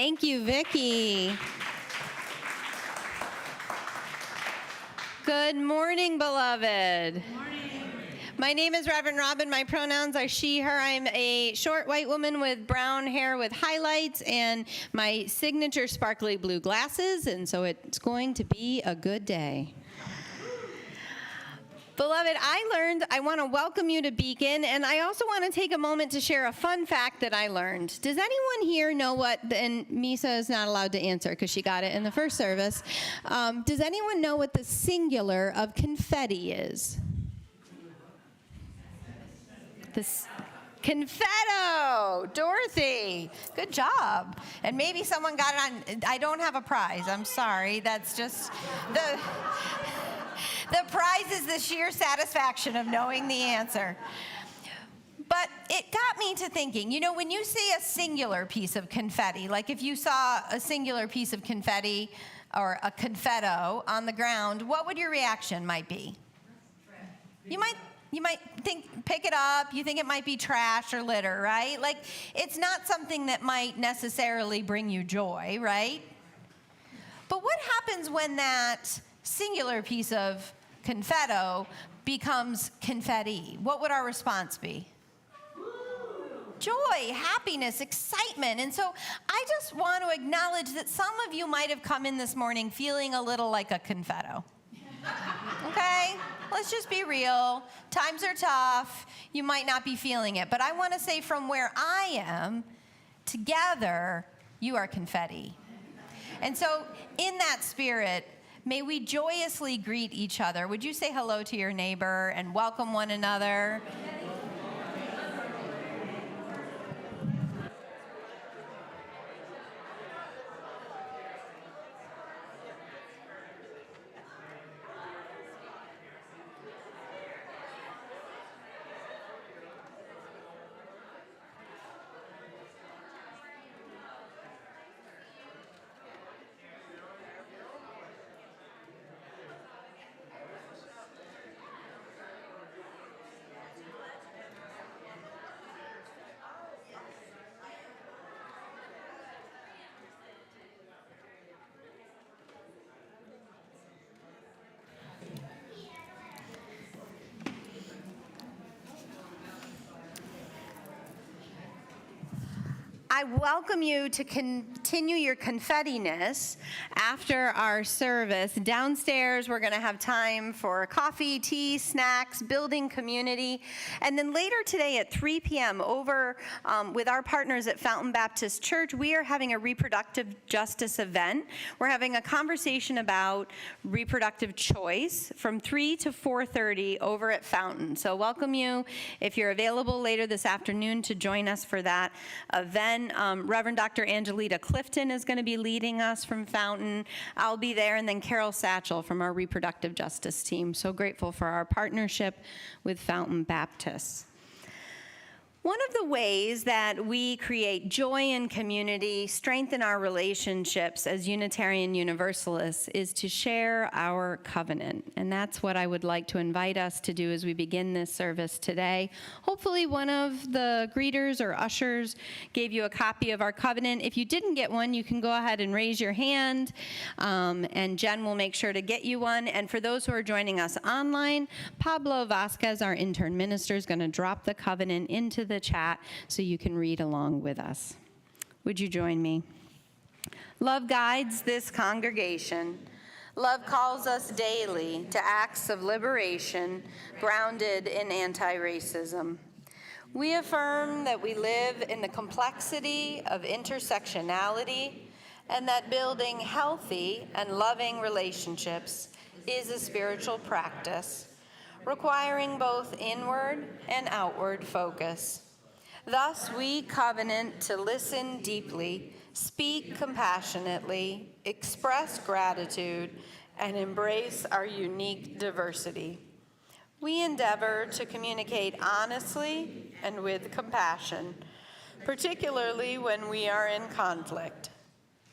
Thank you, Vicki. Good morning, beloved. Good morning. My name is Reverend Robin. My pronouns are she, her. I'm a short white woman with brown hair with highlights and my signature sparkly blue glasses, and so it's going to be a good day. Beloved, I want to welcome you to Beacon, and I also want to take a moment to share a fun fact that I learned. Does anyone here know what, and Misa is not allowed to answer because she got it in the first service. Does anyone know what the singular of confetti is? Confetto! Dorothy, good job. And maybe someone got it on, I don't have a prize, I'm sorry. That's just, the prize is the sheer satisfaction of knowing the answer. But it got me to thinking, you know, when you see a singular piece of confetti, like if you saw a singular piece of confetti or a confetto on the ground, what would your reaction might be? You might think, pick it up, you think it might be trash or litter, right? Like, it's not something that might necessarily bring you joy, right? But what happens when that singular piece of confetto becomes confetti? What would our response be? Joy, happiness, excitement. And so I just want to acknowledge that some of you might have come in this morning feeling a little like a confetto. Okay? Let's just be real. Times are tough. You might not be feeling it. But I want to say from where I am, together, you are confetti. And so in that spirit, may we joyously greet each other. Would you say hello to your neighbor and welcome one another? I welcome you to continue your confetti-ness after our service. Downstairs, we're going to have time for coffee, tea, snacks, building community. And then later today at 3 p.m. over with our partners at Fountain Baptist Church, we are having a reproductive justice event. We're having a conversation about reproductive choice from 3 to 4:30 over at Fountain. So welcome you, if you're available later this afternoon, to join us for that event. Reverend Dr. Angelita Clifton is going to be leading us from Fountain. I'll be there, and then Carol Satchel from our reproductive justice team. So grateful for our partnership with Fountain Baptist. One of the ways that we create joy in community, strengthen our relationships as Unitarian Universalists, is to share our covenant. And that's what I would like to invite us to do as we begin this service today. Hopefully one of the greeters or ushers gave you a copy of our covenant. If you didn't get one, you can go ahead and raise your hand, and Jen will make sure to get you one. And for those who are joining us online, Pablo Vasquez, our intern minister, is going to drop the covenant into the chat so you can read along with us. Would you join me? Love guides this congregation. Love calls us daily to acts of liberation grounded in anti-racism. We affirm that we live in the complexity of intersectionality and that building healthy and loving relationships is a spiritual practice requiring both inward and outward focus. Thus, we covenant to listen deeply, speak compassionately, express gratitude, and embrace our unique diversity. We endeavor to communicate honestly and with compassion, particularly when we are in conflict.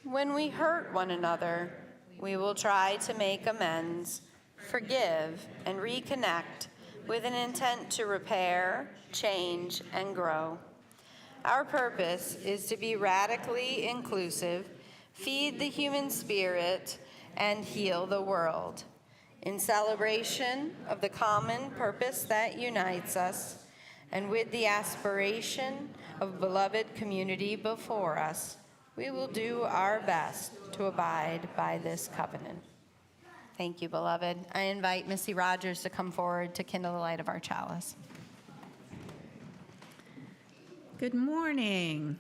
When we hurt one another, we will try to make amends, forgive, and reconnect with an intent to repair, change, and grow. Our purpose is to be radically inclusive, feed the human spirit, and heal the world. In celebration of the common purpose that unites us, and with the aspiration of beloved community before us, we will do our best to abide by this covenant. Thank you, beloved. I invite Missy Rogers to come forward to kindle the light of our chalice. Good morning.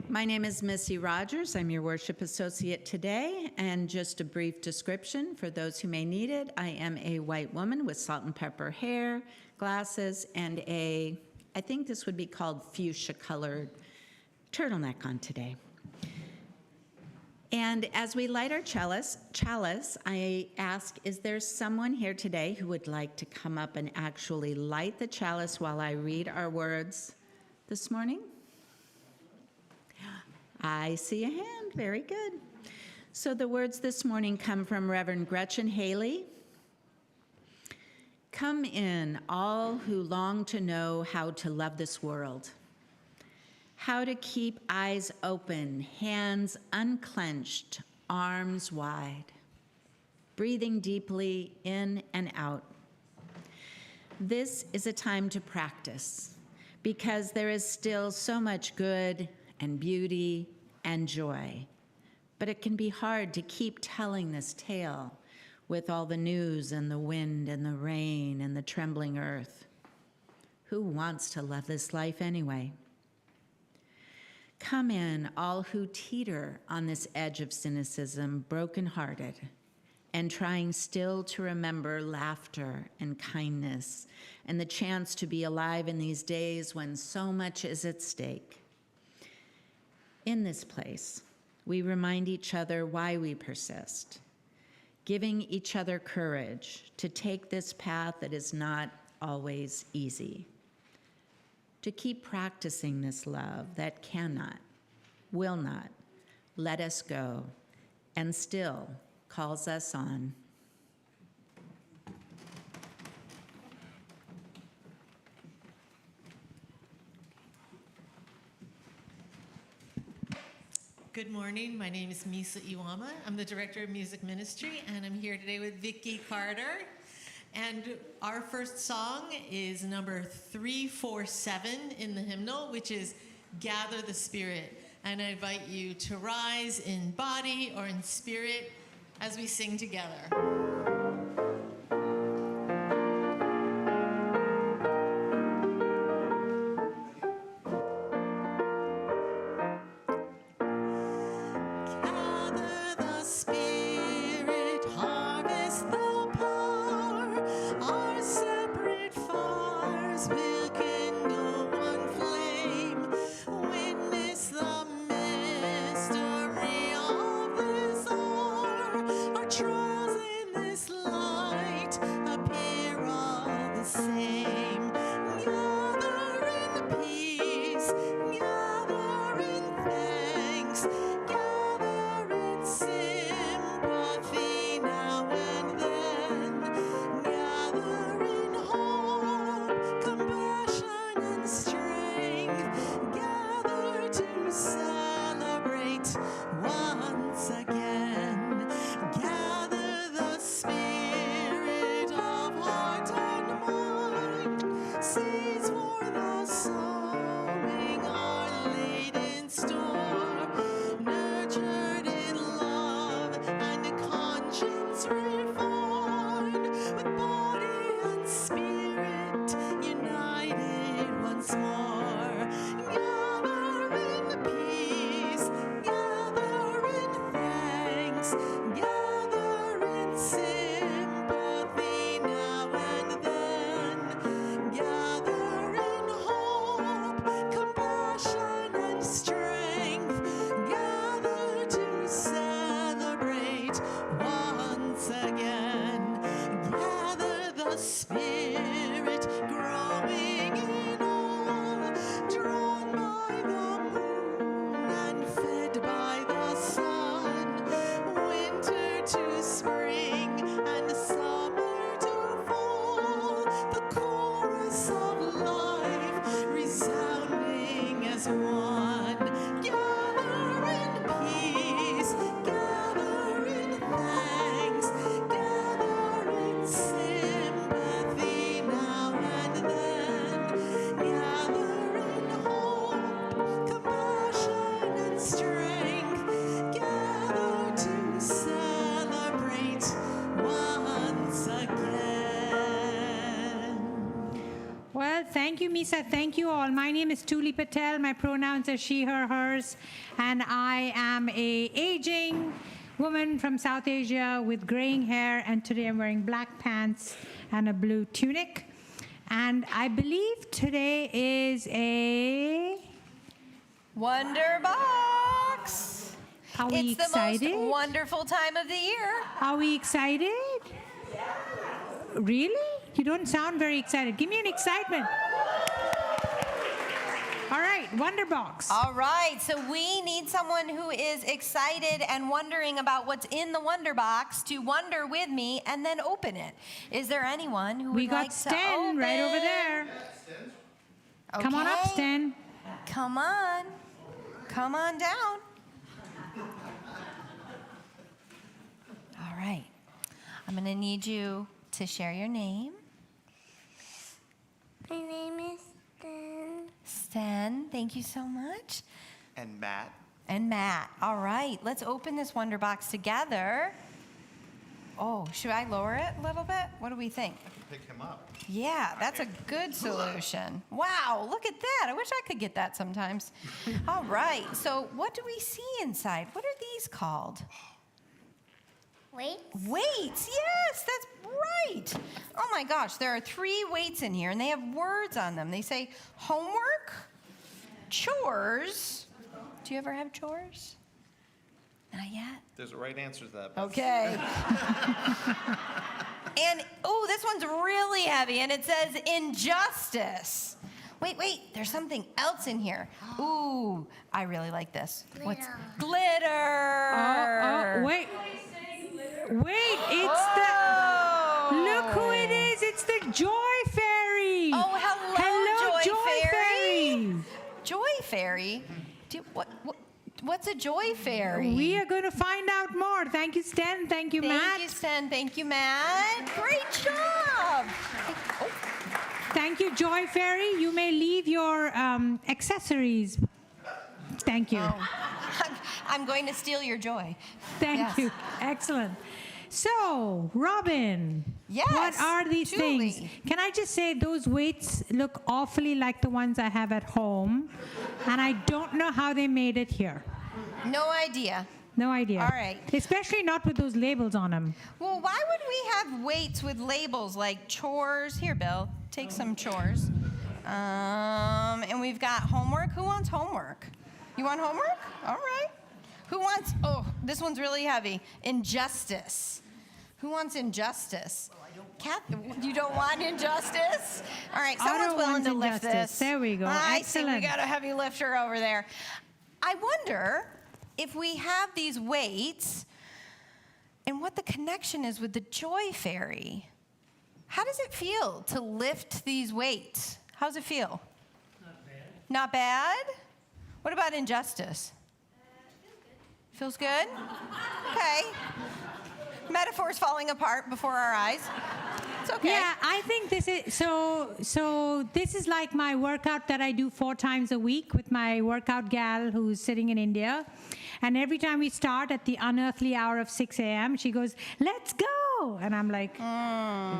My name is Missy Rogers. I'm your worship associate today, and just a brief description for those who may need it. I am a white woman with salt and pepper hair, glasses, and I think this would be called fuchsia-colored turtleneck on today. And as we light our chalice, I ask, is there someone here today who would like to come up and actually light the chalice while I read our words this morning? I see a hand. Very good. So the words this morning come from Reverend Gretchen Haley. Come in, all who long to know how to love this world, how to keep eyes open, hands unclenched, arms wide, breathing deeply in and out. This is a time to practice, because there is still so much good and beauty and joy. But it can be hard to keep telling this tale with all the news and the wind and the rain and the trembling earth. Who wants to love this life anyway? Come in, all who teeter on this edge of cynicism, brokenhearted, and trying still to remember laughter and kindness and the chance to be alive in these days when so much is at stake. In this place, we remind each other why we persist, giving each other courage to take this path that is not always easy, to keep practicing this love that cannot, will not let us go, and still calls us on. Good morning. My name is Misa Iwama. I'm the Director of Music Ministry, and I'm here today with Vicki Carter. And our first song is number 347 in the hymnal, which is Gather the Spirit. And I invite you to rise in body or in spirit as we sing together. you, Misa. Thank you all. My name is Tuli Patel. My pronouns are she, her, hers. And I am a aging woman from South Asia with graying hair. And today I'm wearing black pants and a blue tunic. And I believe today is a... Wonder Box. Are we It's excited? the most wonderful time of the year. Are we excited? Really? You don't sound very excited. Give me an excitement. All right, Wonder Box. All right, so we need someone who is excited and wondering about what's in the Wonder Box to wonder with me and then open it. Is there anyone who would We got like to Sten open? right over there. Come on up, Okay. Sten. Come on. Come on down. All right. I'm going to need you to share your name. My name is Sten. Sten, thank you so much. And Matt. And Matt. All right, let's open this Wonder Box together. Oh, should I lower it a little bit? What do we think? I can pick him up. Yeah, that's a good solution. Wow, look at that. I wish I could get that sometimes. All right, so what do we see inside? What are these called? Wait. Weights, yes, that's right. Oh my gosh, there are 3 weights in here and they have words on them. They say homework, chores. Do you ever have chores? Not yet? There's a right answer to that. Beth. Okay. And, oh, this one's really heavy and it says injustice. Wait, there's something else in here. Ooh, I really like this. What's glitter? Oh, wait. Wait, it's Oh. look who it is. It's the Joy Fairy. Oh, hello, Joy Fairy. Fairy. Joy Fairy? What's a Joy Fairy? We are going to find out more. Thank you, Sten. Thank you, Matt. Thank you, Sten. Thank you, Matt. Great job. Oh, Thank you, Joy Fairy. You may leave your accessories. Thank you. I'm going to steal your joy. Thank Yes. you. Excellent. So, Robin, Yes, what are these Julie. things? Can I just say those weights look awfully like the ones I have at home, and I don't know how they made it here. No idea. No idea. All right. Especially not with those labels on them. Well, why would we have weights with labels like chores? Here, Bill, take some chores. And we've got homework. Who wants homework? You want homework? All right. Who wants, oh, this one's really heavy. Injustice. Who wants injustice? Kat, you don't want injustice? All right, someone's don't willing want to lift injustice. this. There we go. I see we Excellent. got a heavy lifter over there. I wonder if we have these weights and what the connection is with the Joy Fairy. How does it feel to lift these weights? How's it feel? Not bad. Not bad? What about injustice? Feels good? Okay. Metaphors falling apart before our eyes. It's okay. Yeah, I think this is so this is like my workout that I do 4 times a week with my workout gal who's sitting in India. And every time we start at the unearthly hour of 6 a.m., she goes, "Let's go." And I'm like,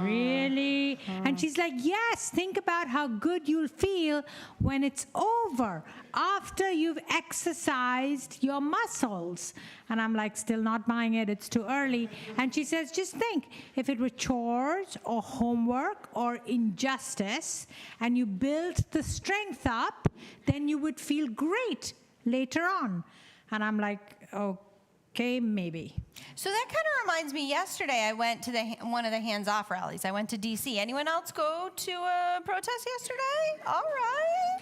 "Really?" And she's like, "Yes, think about how good you'll feel when it's over, after you've exercised your muscles." And I'm like, still not buying it. It's too early. And she says, just think, if it were chores or homework or injustice, and you built the strength up, then you would feel great later on. And I'm like, okay, maybe. So that kind of reminds me, yesterday I went to one of the hands-off rallies. I went to D.C. Anyone else go to a protest yesterday? All right.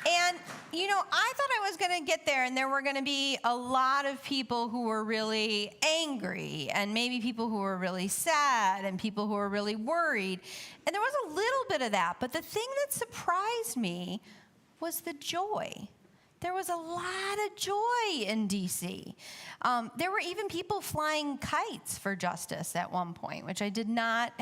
And, you know, I thought I was going to get there and there were going to be a lot of people who were really angry and maybe people who were really sad and people who were really worried. And there was a little bit of that. But the thing that surprised me was the joy. There was a lot of joy in D.C. There were even people flying kites for justice at one point, which I did not.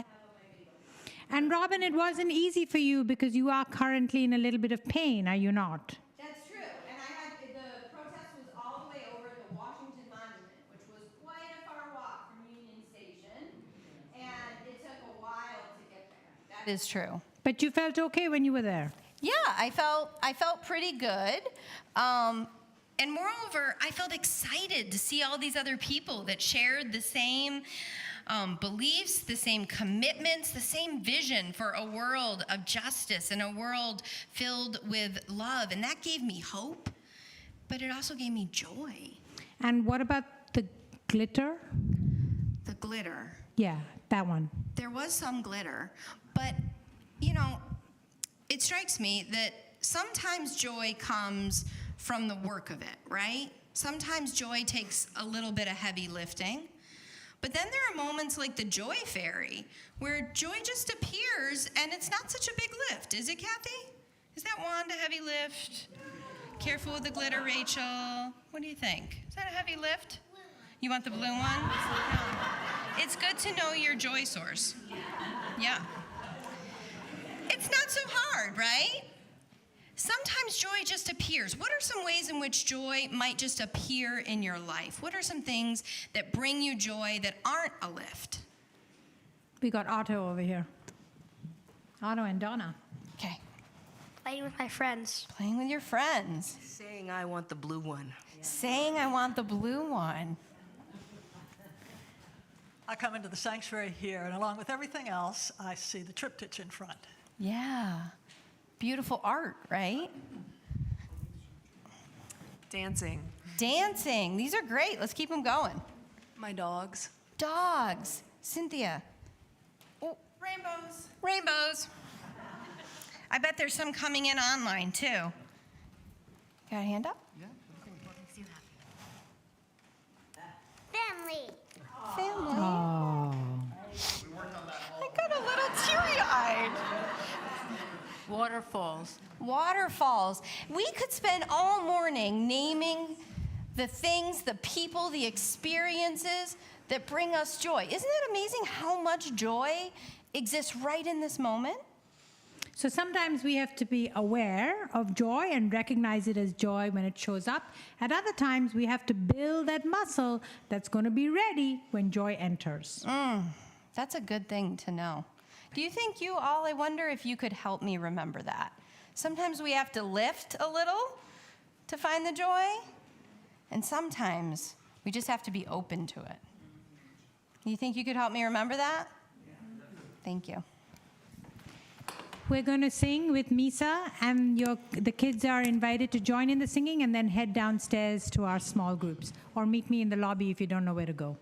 And Robin, it wasn't easy for you because you are currently in a little bit of pain, are you not? That's true. And the protest was all the way over at the Washington Monument, which was quite a far walk from Union Station. And it took a while to get there. That is true. But you felt okay when you were there. Yeah, I felt pretty good. And moreover, I felt excited to see all these other people that shared the same beliefs, the same commitments, the same vision for a world of justice and a world filled with love. And that gave me hope, but it also gave me joy. And what about the glitter? The glitter. Yeah, that one. There was some glitter, but, you know, it strikes me that sometimes joy comes from the work of it, right? Sometimes joy takes a little bit of heavy lifting. But then there are moments like the Joy Fairy, where joy just appears and it's not such a big lift. Is it, Kathy? Is that wand a heavy lift? Careful with the glitter, Rachel. What do you think? Is that a heavy lift? You want the blue one? No. It's good to know your joy source. Yeah. It's not so hard, right? Sometimes joy just appears. What are some ways in which joy might just appear in your life? What are some things that bring you joy that aren't a lift? We got Otto over here. Otto and Donna. Okay. Playing with my friends. Playing with your friends. Saying I want the blue one. Saying I want the blue one. I come into the sanctuary here, and along with everything else, I see the triptych in front. Yeah. Beautiful art, right? Dancing. Dancing. These are great. Let's keep them going. My dogs. Dogs. Cynthia. Oh, rainbows. Rainbows. I bet there's some coming in online, too. Got a hand up? Family. Family. Oh. I got a little teary-eyed. Waterfalls. Waterfalls. We could spend all morning naming the things, the people, the experiences that bring us joy. Isn't it amazing how much joy exists right in this moment? So sometimes we have to be aware of joy and recognize it as joy when it shows up. At other times, we have to build that muscle that's going to be ready when joy enters. That's a good thing to know. Do you think you all, I wonder if you could help me remember that. Sometimes we have to lift a little to find the joy, and sometimes we just have to be open to it. You think you could help me remember that? Thank you. We're going to sing with Misa, and the kids are invited to join in the singing and then head downstairs to our small groups. Or meet me in the lobby if you don't know where to go.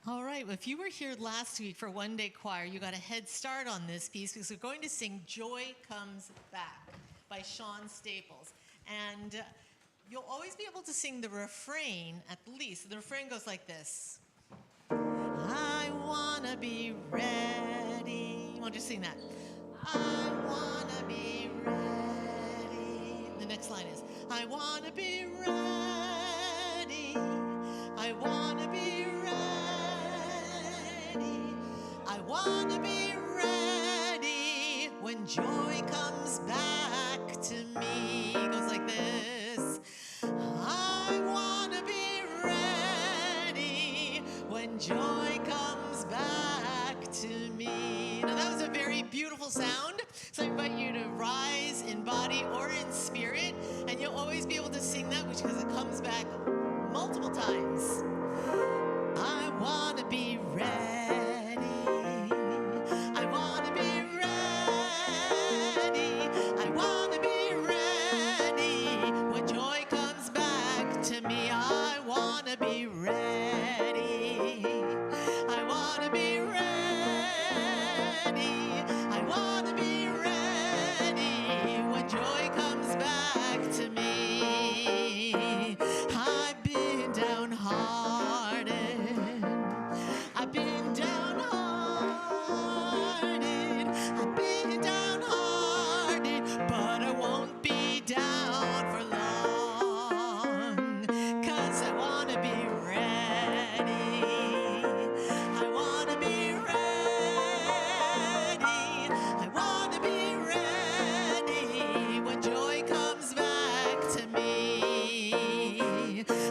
All right, well, if you were here last week for One Day Choir, you got a head start on this piece because we're going to sing Joy Comes Back by Sean Staples. And you'll always be able to sing the refrain at least. The refrain goes like this. I wanna be ready. You want to sing that? I wanna be ready. The next line is, I wanna be ready. I wanna be ready. I wanna be ready when joy comes back to me. It goes like this. I wanna be ready when joy comes back to me. Now that was a very beautiful sound. So I invite you to rise in body or in spirit, and you'll always be able to sing that, which because it comes back multiple times. I wanna be ready. I wanna be ready. I wanna be ready when joy comes back to me. I wanna be ready. I wanna be ready. I wanna be ready when joy comes back to me. I've been downhearted. I've been downhearted. I've been downhearted, but I won't be down for long. 'Cause I wanna be ready. I wanna be ready. I wanna be ready when joy comes back to me.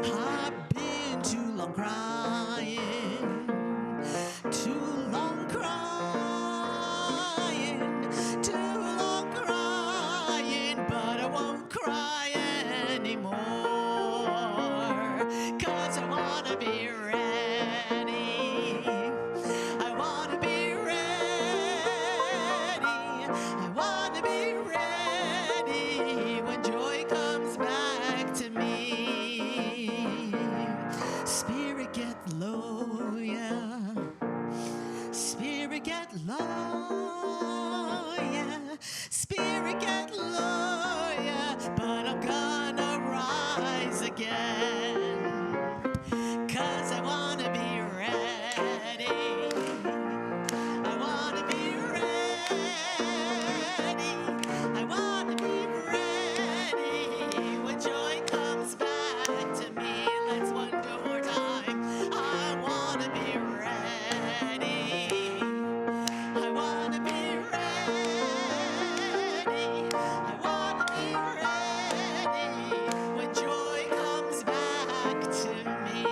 I've been too long crying, too long crying. wanna be ready. I wanna be ready. I wanna be ready when joy comes back to me. Spirit get low, yeah. Spirit get low, yeah. Spirit get low, yeah. But I'm gonna rise again. 'Cause I wanna be ready. I wanna be ready. I wanna be ready when joy comes back to me. Let's one more time. I wanna be ready. I wanna be ready. I wanna be ready when joy comes back to me.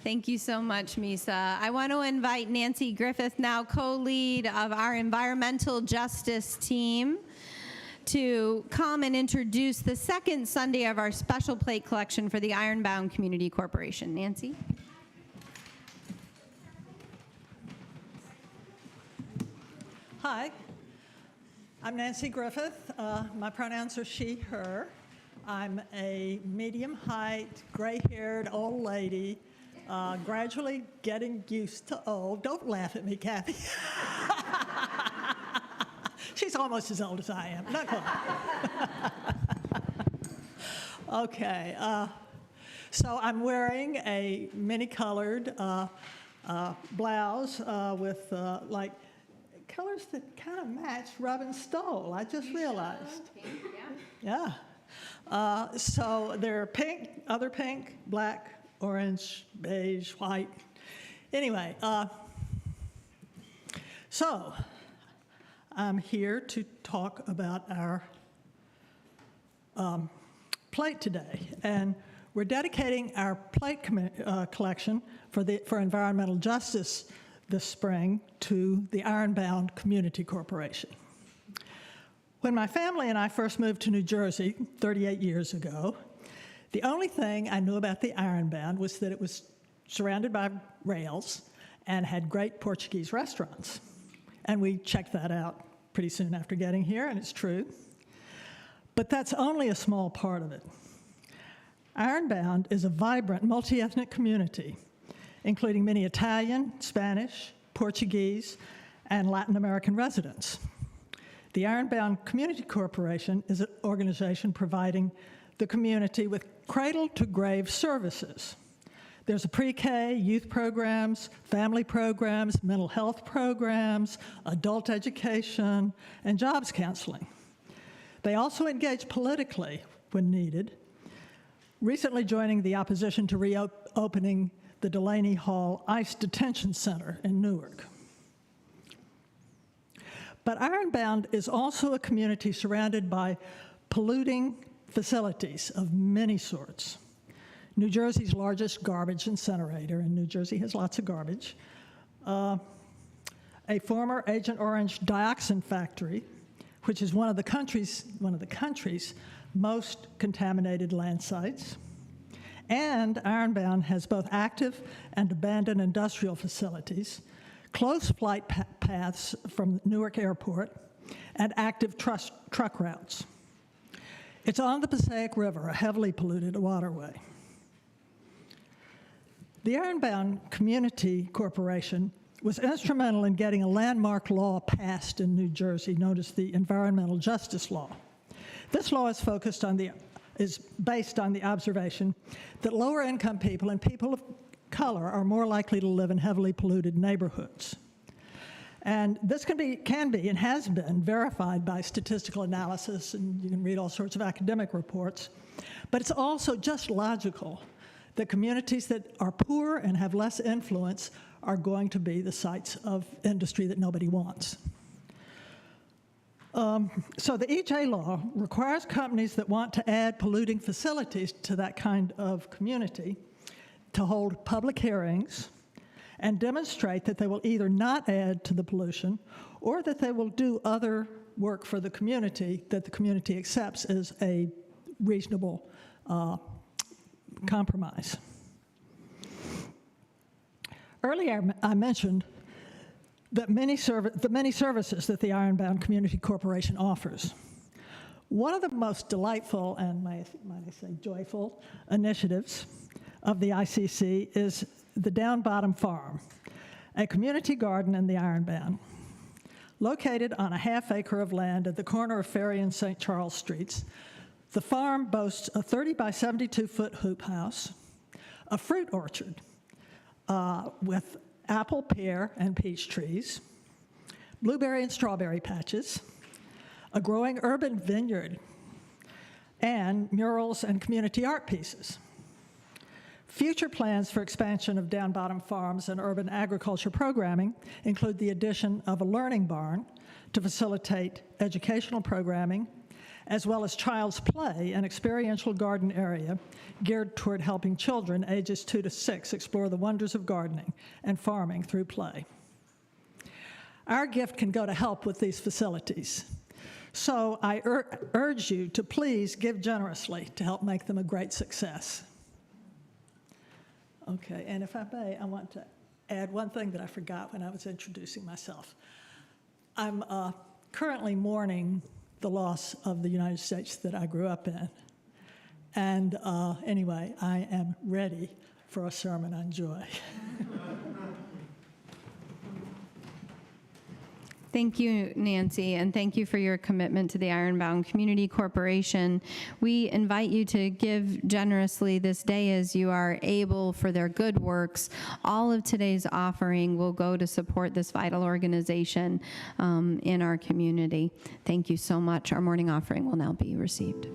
Thank you so much, Misa. I want to invite Nancy Griffith, now co-lead of our environmental justice team, to come and introduce the second Sunday of our special plate collection for the Ironbound Community Corporation. Nancy? Hi, I'm Nancy Griffith. My pronouns are she, her. I'm a medium-height, gray-haired old lady, gradually getting used to old. Don't laugh at me, Kathy. She's almost as old as I am. Not quite. Okay. So I'm wearing a many-colored blouse with like colors that kind of match Robin Stoll. I just realized. Yeah. So they're pink, other pink, black, orange, beige, white. Anyway, so I'm here to talk about our plate today, and we're dedicating our plate collection for environmental justice this spring to the Ironbound Community Corporation. When my family and I first moved to New Jersey 38 years ago, the only thing I knew about the Ironbound was that it was surrounded by rails and had great Portuguese restaurants. And we checked that out pretty soon after getting here, and it's true. But that's only a small part of it. Ironbound is a vibrant, multi-ethnic community, including many Italian, Spanish, Portuguese, and Latin American residents. The Ironbound Community Corporation is an organization providing the community with cradle-to-grave services. There's a pre-K, youth programs, family programs, mental health programs, adult education, and jobs counseling. They also engage politically when needed, recently joining the opposition to reopening the Delaney Hall ICE Detention Center in Newark. But Ironbound is also a community surrounded by polluting facilities of many sorts. New Jersey's largest garbage incinerator, and New Jersey has lots of garbage, a former Agent Orange dioxin factory, which is one of the country's most contaminated land sites. And Ironbound has both active and abandoned industrial facilities, close flight paths from Newark Airport, and active truck routes. It's on the Passaic River, a heavily polluted waterway. The Ironbound Community Corporation was instrumental in getting a landmark law passed in New Jersey known as the Environmental Justice Law. This law is based on the observation that lower-income people and people of color are more likely to live in heavily polluted neighborhoods. And this can be and has been verified by statistical analysis, and you can read all sorts of academic reports. But it's also just logical that communities that are poor and have less influence are going to be the sites of industry that nobody wants. So the EJ law requires companies that want to add polluting facilities to that kind of community to hold public hearings and demonstrate that they will either not add to the pollution or that they will do other work for the community that the community accepts as a reasonable compromise. Earlier, I mentioned that the many services that the Ironbound Community Corporation offers. One of the most delightful and, might I say, joyful initiatives of the ICC is the Down Bottom Farm, a community garden in the Ironbound. Located on a half-acre of land at the corner of Ferry and St. Charles Streets, the farm boasts a 30 by 72-foot hoop house, a fruit orchard with apple, pear, and peach trees, blueberry and strawberry patches, a growing urban vineyard, and murals and community art pieces. Future plans for expansion of Down Bottom Farms and urban agriculture programming include the addition of a learning barn to facilitate educational programming, as well as Child's Play, an experiential garden area geared toward helping children ages 2 to 6 explore the wonders of gardening and farming through play. Our gift can go to help with these facilities. So I urge you to please give generously to help make them a great success. Okay, and if I may, I want to add one thing that I forgot when I was introducing myself. I'm currently mourning the loss of the United States that I grew up in. And anyway, I am ready for a sermon on joy. Thank you, Nancy, and thank you for your commitment to the Ironbound Community Corporation. We invite you to give generously this day as you are able for their good works. All of today's offering will go to support this vital organization in our community. Thank you so much. Our morning offering will now be received.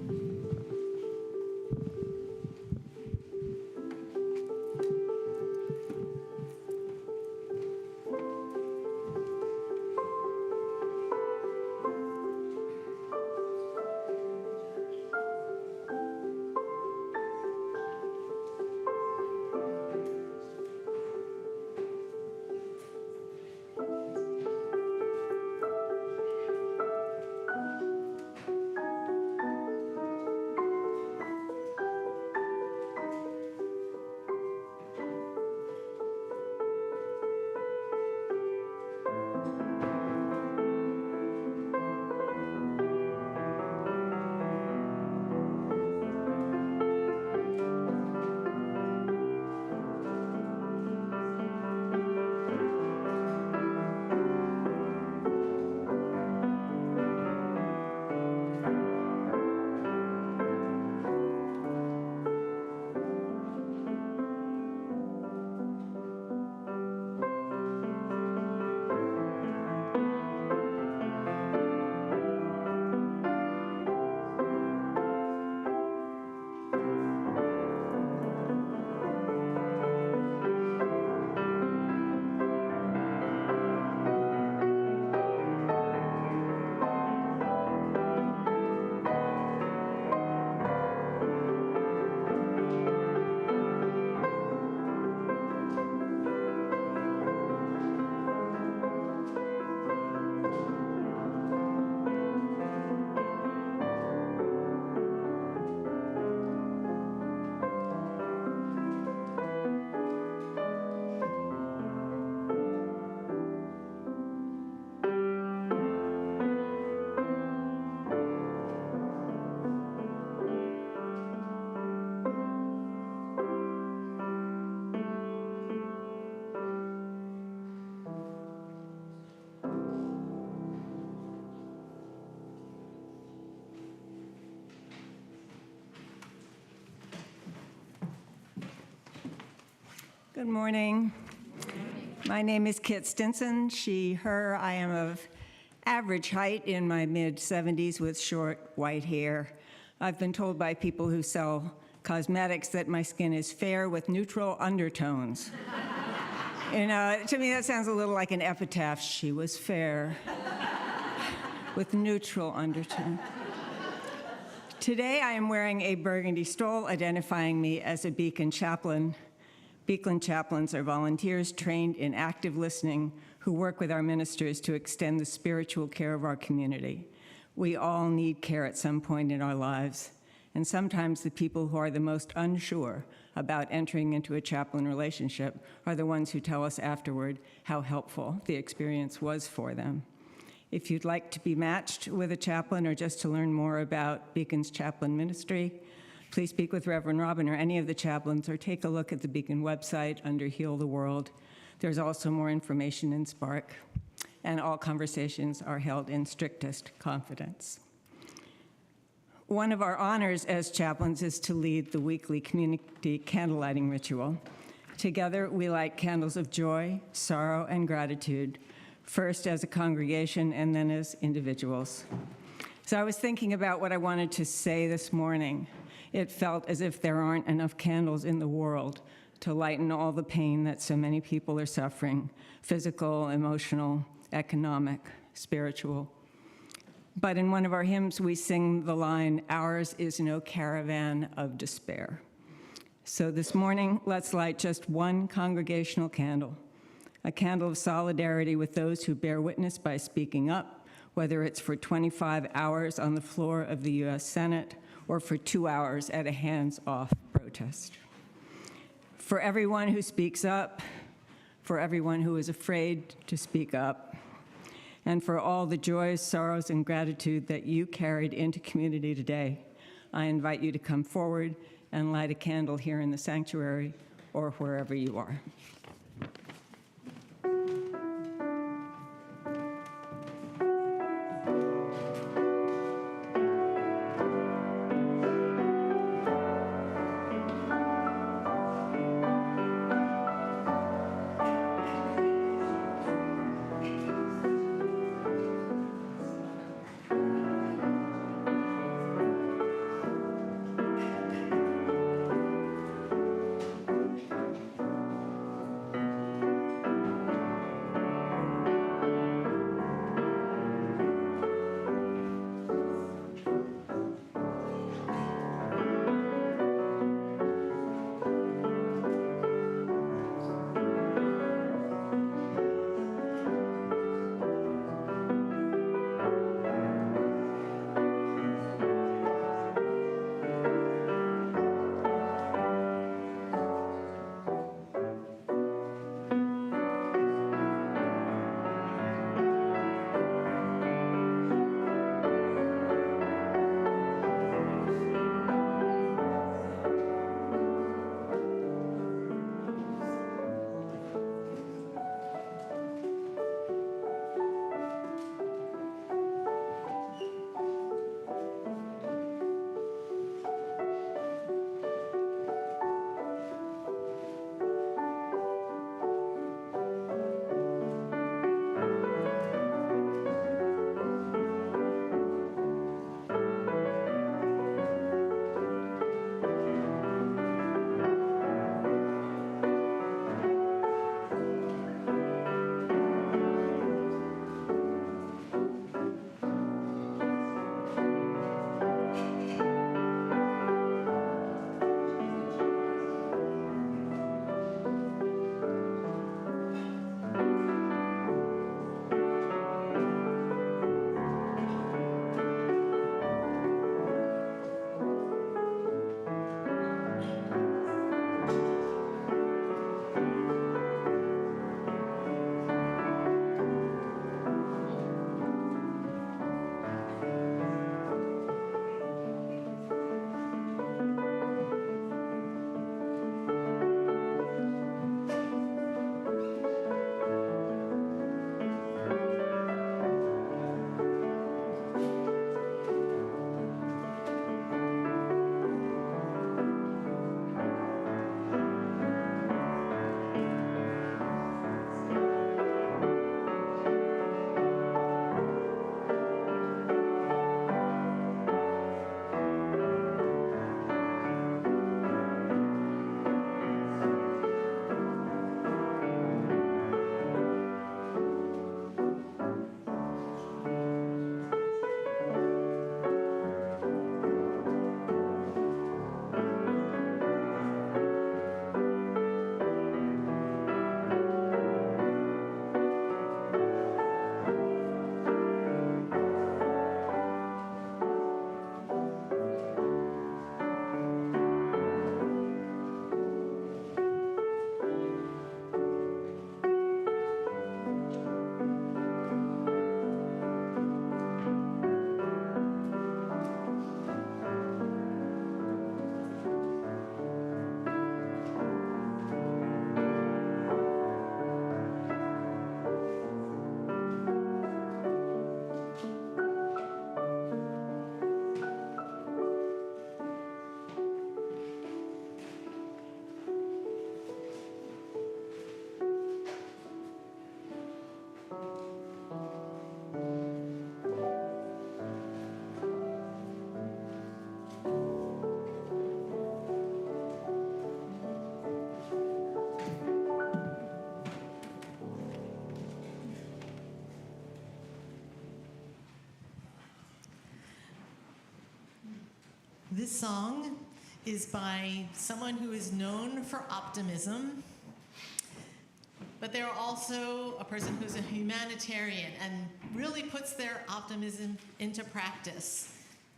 Good morning. My name is Kit Stinson. She, her. I am of average height in my mid-70s with short white hair. I've been told by people who sell cosmetics that my skin is fair with neutral undertones. To me, that sounds a little like an epitaph. She was fair with neutral undertone. Today, I am wearing a burgundy stole identifying me as a Beacon chaplain. Beacon chaplains are volunteers trained in active listening who work with our ministers to extend the spiritual care of our community. We all need care at some point in our lives, and sometimes the people who are the most unsure about entering into a chaplain relationship are the ones who tell us afterward how helpful the experience was for them. If you'd like to be matched with a chaplain or just to learn more about Beacon's chaplain ministry, please speak with Reverend Robin or any of the chaplains, or take a look at the Beacon website under Heal the World. There's also more information in Spark, and all conversations are held in strictest confidence. One of our honors as chaplains is to lead the weekly community candlelighting ritual. Together, we light candles of joy, sorrow, and gratitude, first as a congregation and then as individuals. So I was thinking about what I wanted to say this morning. It felt as if there aren't enough candles in the world to lighten all the pain that so many people are suffering, physical, emotional, economic, spiritual. But in one of our hymns, we sing the line, "Ours is no caravan of despair." So this morning, let's light just one congregational candle, a candle of solidarity with those who bear witness by speaking up, whether it's for 25 hours on the floor of the US Senate or for 2 hours at a hands-off protest. For everyone who speaks up, for everyone who is afraid to speak up, and for all the joys, sorrows, and gratitude that you carried into community today, I invite you to come forward and light a candle here in the sanctuary or wherever you are. This song is by someone who is known for optimism, but they're also a person who's a humanitarian and really puts their optimism into practice.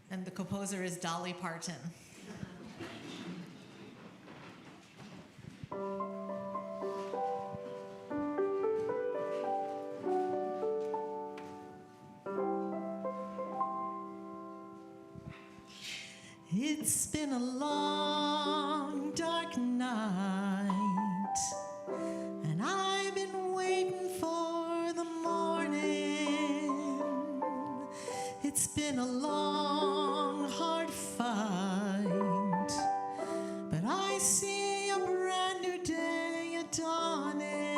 And the composer is Dolly Parton. It's been a long, dark night, and I've been waiting for the morning. It's been a long, hard fight, but I see a brand new day dawning.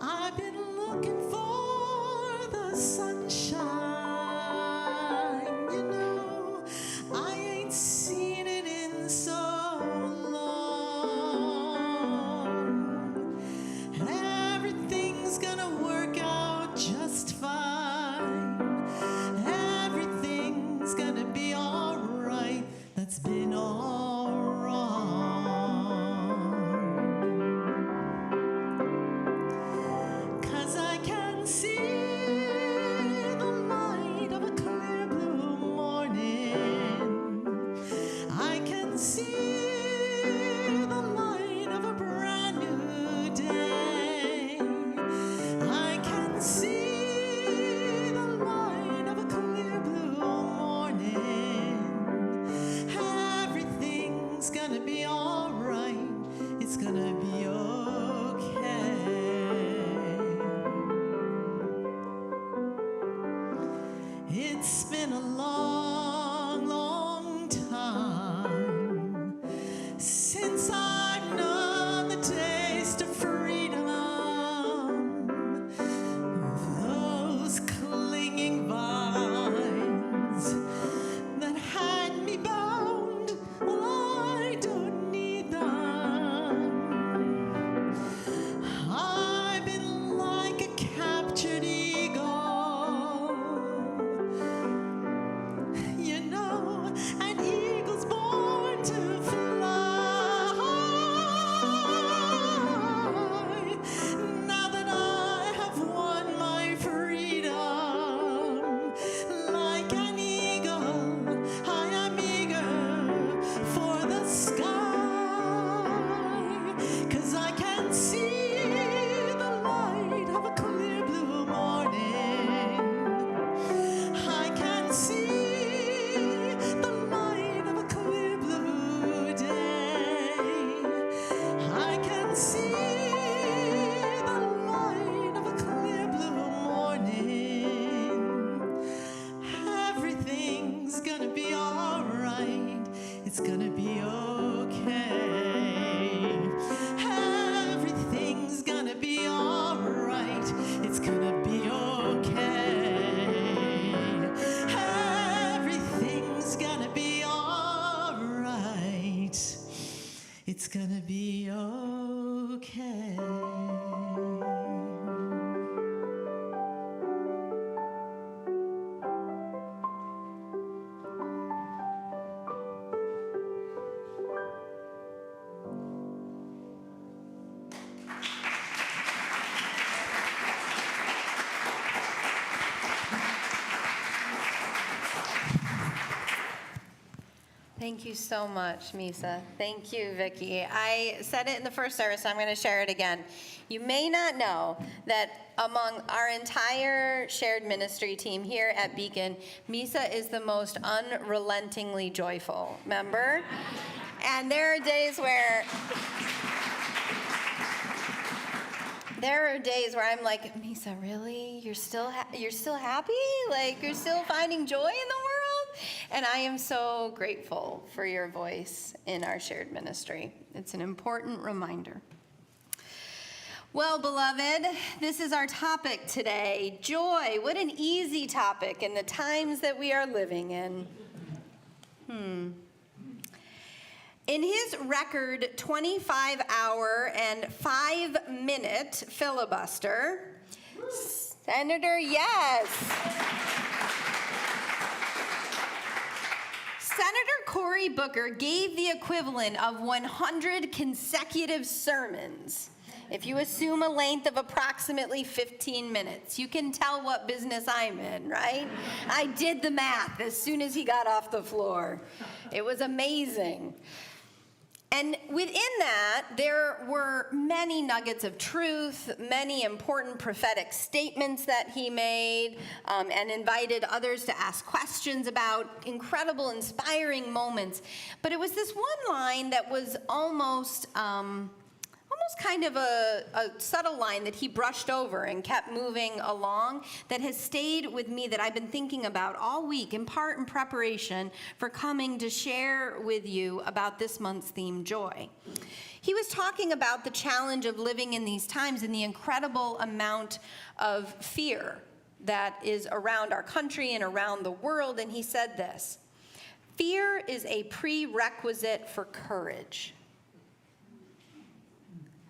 I've been looking for the sunshine. You know, I ain't seen it in so long. Everything's gonna work out just fine. Everything's gonna be alright. That's been all wrong. 'Cause I can see the light of a clear blue morning. I can see the light of a brand new day. I can see the light of a clear blue morning. Everything's gonna be alright. It's gonna be okay. It's been a long, long time since I've known the taste of freedom. Those clinging vines that had me bound, well, I don't need them. I've been like a captured eagle. You know, an eagle's born to fly. Now that I have won my freedom, like an eagle, I am eager for the sky. 'Cause I can see the light of a clear blue morning. I can see the light of a clear blue day. I can see the light of a clear blue morning. Everything's gonna be alright. It's gonna be okay. Everything's gonna be alright. It's gonna be okay. Everything's gonna be alright. It's gonna be okay. Thank you so much, Misa. Thank you, Vicki. I said it in the first service, so I'm going to share it again. You may not know that among our entire shared ministry team here at Beacon, Misa is the most unrelentingly joyful member. And there are days where I'm like, Misa, really? You're still happy? Like, you're still finding joy in the world? And I am so grateful for your voice in our shared ministry. It's an important reminder. Well, beloved, this is our topic today, joy. What an easy topic in the times that we are living in. In his record 25-hour and 5-minute filibuster, Senator, yes. Senator Cory Booker gave the equivalent of 100 consecutive sermons. If you assume a length of approximately 15 minutes, you can tell what business I'm in, right? I did the math as soon as he got off the floor. It was amazing. And within that, there were many nuggets of truth, many important prophetic statements that he made, and invited others to ask questions about, incredible, inspiring moments. But it was this one line that was almost kind of a subtle line that he brushed over and kept moving along that has stayed with me, that I've been thinking about all week, in part in preparation for coming to share with you about this month's theme, joy. He was talking about the challenge of living in these times and the incredible amount of fear that is around our country and around the world, and he said this: fear is a prerequisite for courage.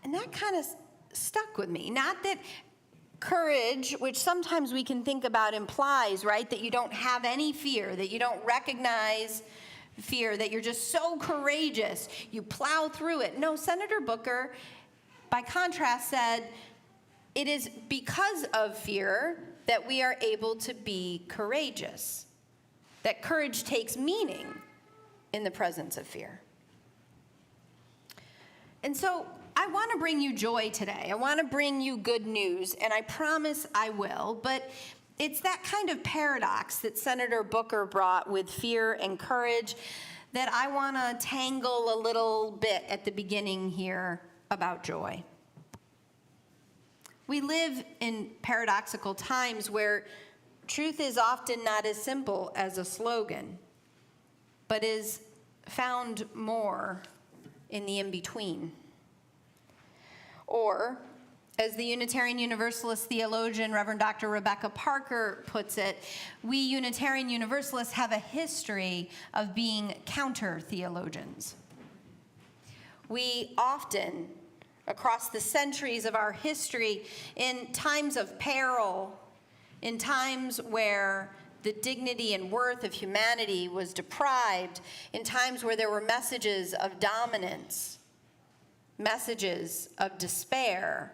And that kind of stuck with me. Not that courage, which sometimes we can think about, implies, right, that you don't have any fear, that you don't recognize fear, that you're just so courageous, you plow through it. No, Senator Booker, by contrast, said it is because of fear that we are able to be courageous, that courage takes meaning in the presence of fear. And so I want to bring you joy today. I want to bring you good news, and I promise I will, but it's that kind of paradox that Senator Booker brought with fear and courage that I want to tangle a little bit at the beginning here about joy. We live in paradoxical times where truth is often not as simple as a slogan, but is found more in the in-between. Or, as the Unitarian Universalist theologian, Reverend Dr. Rebecca Parker puts it, we Unitarian Universalists have a history of being counter-theologians. We often, across the centuries of our history, in times of peril, in times where the dignity and worth of humanity was deprived, in times where there were messages of dominance, messages of despair,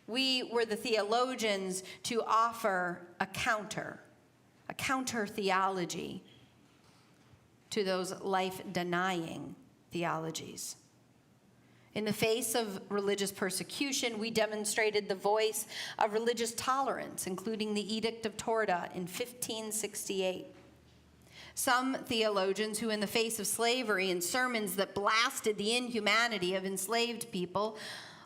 we were the theologians to offer a counter theology to those life-denying theologies. In the face of religious persecution, we demonstrated the voice of religious tolerance, including the Edict of Torda in 1568. Some theologians who, in the face of slavery and sermons that blasted the inhumanity of enslaved people,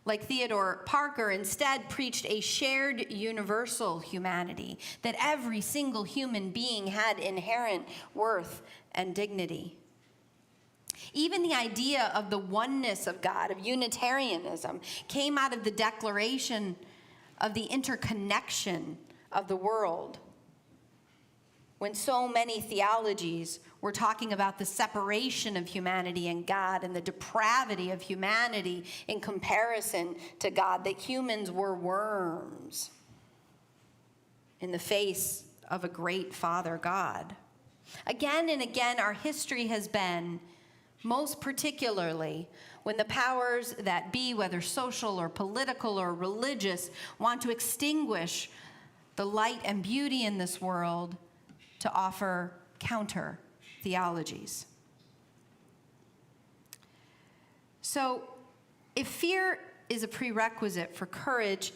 like Theodore Parker, instead preached a shared universal humanity, that every single human being had inherent worth and dignity. Even the idea of the oneness of God, of Unitarianism, came out of the declaration of the interconnection of the world, when so many theologies were talking about the separation of humanity and God and the depravity of humanity in comparison to God, that humans were worms in the face of a great Father God. Again and again, our history has been, most particularly when the powers that be, whether social or political or religious, want to extinguish the light and beauty in this world, to offer counter theologies. So, if fear is a prerequisite for courage,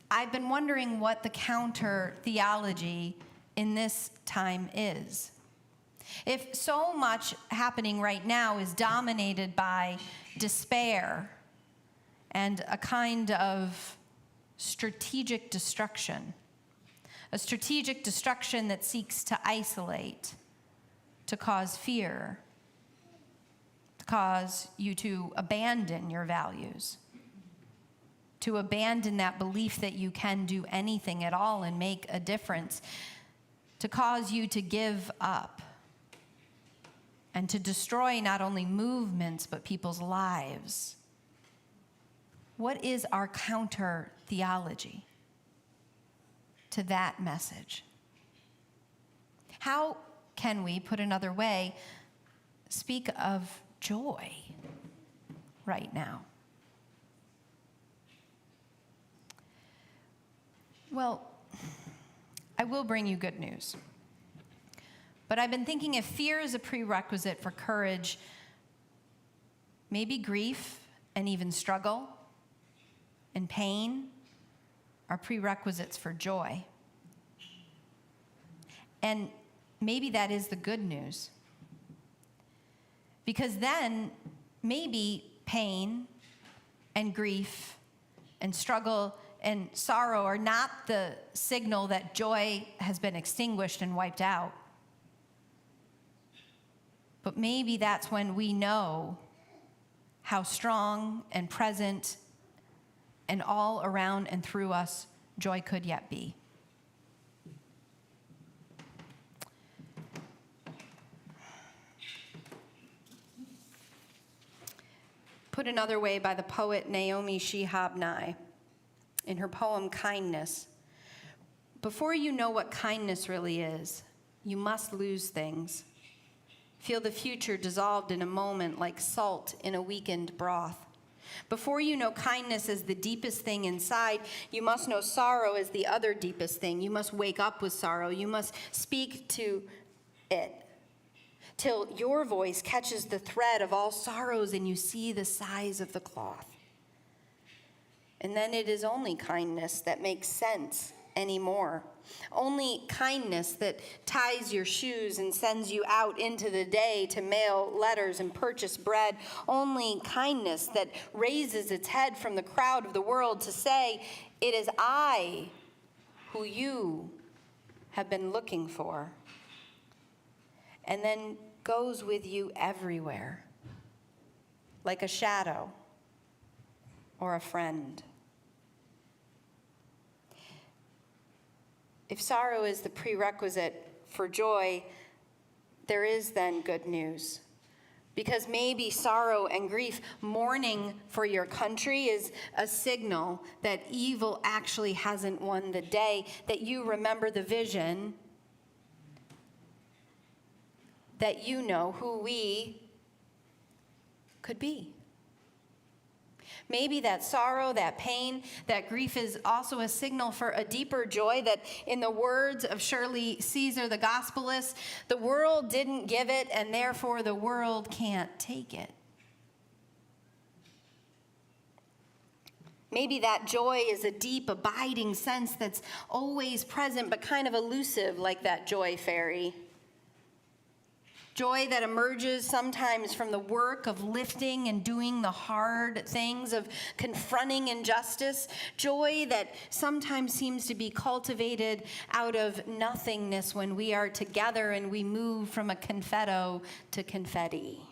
I've been wondering what the counter theology in this time is. If so much happening right now is dominated by despair and a kind of strategic destruction, a strategic destruction that seeks to isolate, to cause fear, to cause you to abandon your values, to abandon that belief that you can do anything at all and make a difference, to cause you to give up, and to destroy not only movements but people's lives. What is our counter theology to that message? How can we, put another way, speak of joy right now? Well, I will bring you good news. But I've been thinking if fear is a prerequisite for courage, maybe grief and even struggle and pain are prerequisites for joy. And maybe that is the good news. Because then maybe pain and grief and struggle and sorrow are not the signal that joy has been extinguished and wiped out. But maybe that's when we know how strong and present and all around and through us joy could yet be. Put another way by the poet Naomi Shihab Nye in her poem Kindness. Before you know what kindness really is, you must lose things. Feel the future dissolved in a moment like salt in a weakened broth. Before you know kindness as the deepest thing inside, you must know sorrow as the other deepest thing. You must wake up with sorrow. You must speak to it till your voice catches the thread of all sorrows and you see the size of the cloth. And then it is only kindness that makes sense anymore. Only kindness that ties your shoes and sends you out into the day to mail letters and purchase bread. Only kindness that raises its head from the crowd of the world to say, it is I who you have been looking for. And then goes with you everywhere, like a shadow or a friend. If sorrow is the prerequisite for joy, there is then good news. Because maybe sorrow and grief, mourning for your country, is a signal that evil actually hasn't won the day, that you remember the vision, that you know who we could be. Maybe that sorrow, that pain, that grief is also a signal for a deeper joy that, in the words of Shirley Caesar, the gospelist, the world didn't give it, and therefore the world can't take it. Maybe that joy is a deep, abiding sense that's always present, but kind of elusive, like that joy fairy. Joy that emerges sometimes from the work of lifting and doing the hard things, of confronting injustice. Joy that sometimes seems to be cultivated out of nothingness when we are together and we move from a confetto to confetti.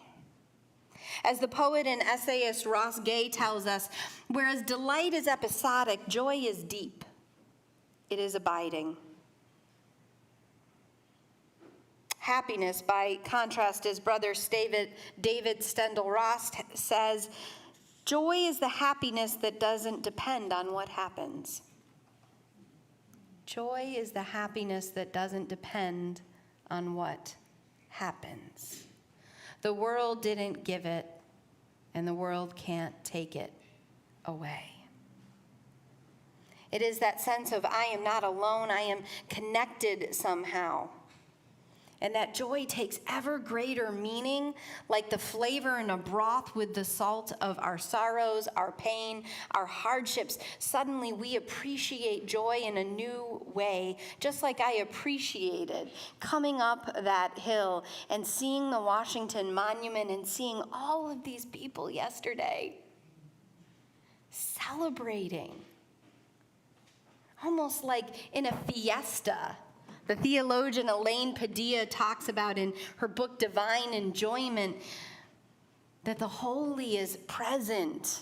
As the poet and essayist Ross Gay tells us, whereas delight is episodic, joy is deep. It is abiding. Happiness, by contrast, as brother David Stendhal Ross says, joy is the happiness that doesn't depend on what happens. Joy is the happiness that doesn't depend on what happens. The world didn't give it, and the world can't take it away. It is that sense of I am not alone, I am connected somehow. And that joy takes ever greater meaning, like the flavor in a broth with the salt of our sorrows, our pain, our hardships. Suddenly we appreciate joy in a new way, just like I appreciated coming up that hill and seeing the Washington Monument and seeing all of these people yesterday celebrating, almost like in a fiesta. The theologian Elaine Padilla talks about in her book Divine Enjoyment that the holy is present,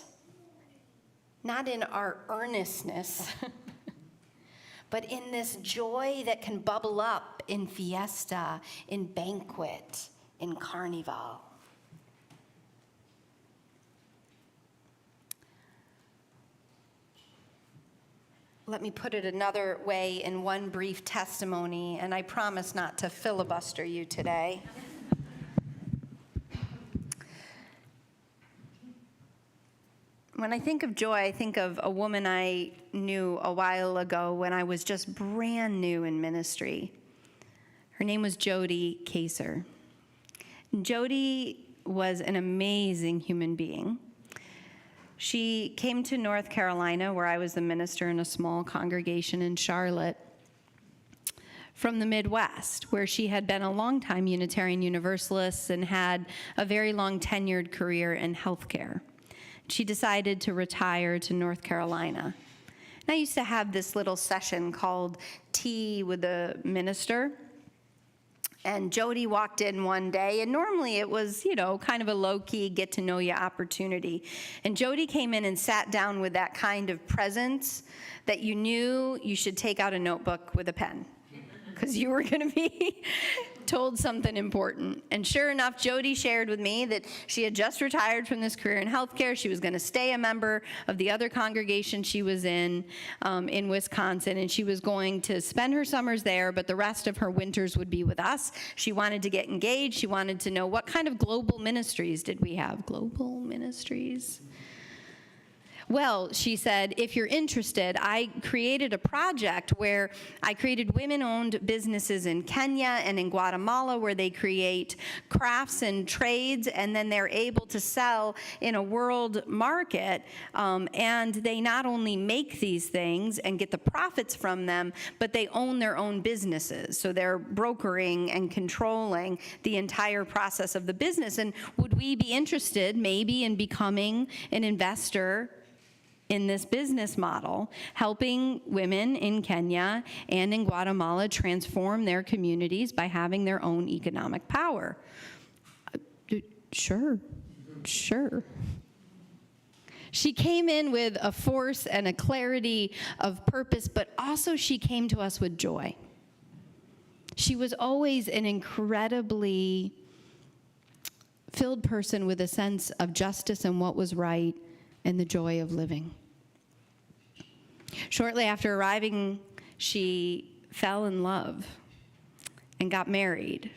not in our earnestness, but in this joy that can bubble up in fiesta, in banquet, in carnival. let me put it another way in one brief testimony, and I promise not to filibuster you today. When I think of joy, I think of a woman I knew a while ago when I was just brand new in ministry. Her name was Jody Kaser. Jody was an amazing human being. She came to North Carolina, where I was the minister in a small congregation in Charlotte, from the Midwest, where she had been a longtime Unitarian Universalist and had a very long tenured career in healthcare. She decided to retire to North Carolina. And I used to have this little session called Tea with the Minister. And Jody walked in one day, and normally it was, kind of a low-key get-to-know-you opportunity. And Jody came in and sat down with that kind of presence that you knew you should take out a notebook with a pen, because you were going to be told something important. And sure enough, Jody shared with me that she had just retired from this career in healthcare. She was going to stay a member of the other congregation she was in Wisconsin, and she was going to spend her summers there, but the rest of her winters would be with us. She wanted to get engaged. She wanted to know, what kind of global ministries did we have? Global ministries? Well, she said, if you're interested, I created a project where I created women-owned businesses in Kenya and in Guatemala where they create crafts and trades, and then they're able to sell in a world market. And they not only make these things and get the profits from them, but they own their own businesses. So they're brokering and controlling the entire process of the business. And would we be interested maybe in becoming an investor in this business model, helping women in Kenya and in Guatemala transform their communities by having their own economic power? Sure. She came in with a force and a clarity of purpose, but also she came to us with joy. She was always an incredibly filled person with a sense of justice and what was right and the joy of living. Shortly after arriving, she fell in love and got married.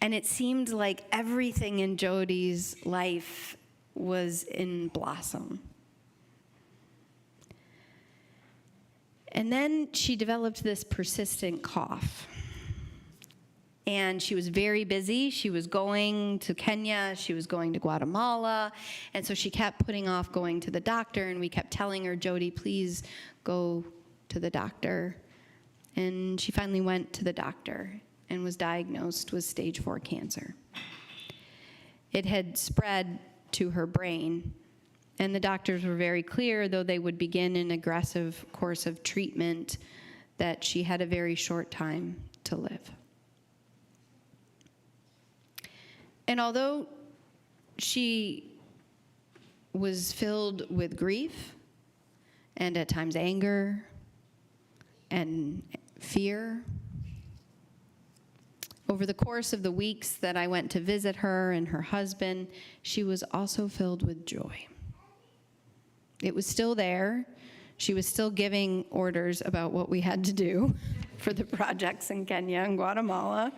And it seemed like everything in Jody's life was in blossom. And then she developed this persistent cough. And she was very busy. She was going to Kenya, she was going to Guatemala, and so she kept putting off going to the doctor, and we kept telling her, Jody, please go to the doctor. And she finally went to the doctor and was diagnosed with stage 4 cancer. It had spread to her brain, and the doctors were very clear, though they would begin an aggressive course of treatment, that she had a very short time to live. And although she was filled with grief and at times anger and fear, over the course of the weeks that I went to visit her and her husband, she was also filled with joy. It was still there. She was still giving orders about what we had to do for the projects in Kenya and Guatemala.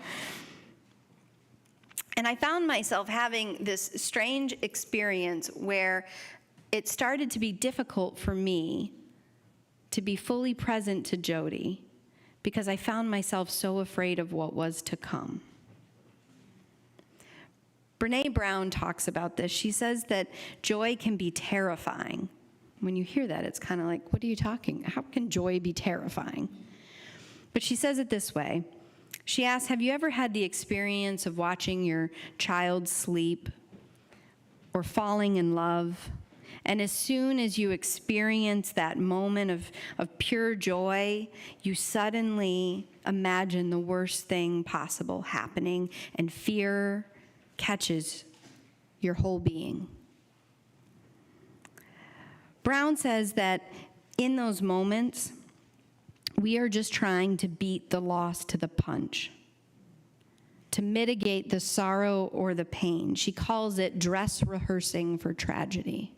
And I found myself having this strange experience where it started to be difficult for me to be fully present to Jody because I found myself so afraid of what was to come. Brene Brown talks about this. She says that joy can be terrifying. When you hear that, it's kind of like, what are you talking? How can joy be terrifying? But she says it this way. She asks, have you ever had the experience of watching your child sleep or falling in love? And as soon as you experience that moment of pure joy, you suddenly imagine the worst thing possible happening, and fear catches your whole being. Brown says that in those moments, we are just trying to beat the loss to the punch, to mitigate the sorrow or the pain. She calls it dress rehearsing for tragedy.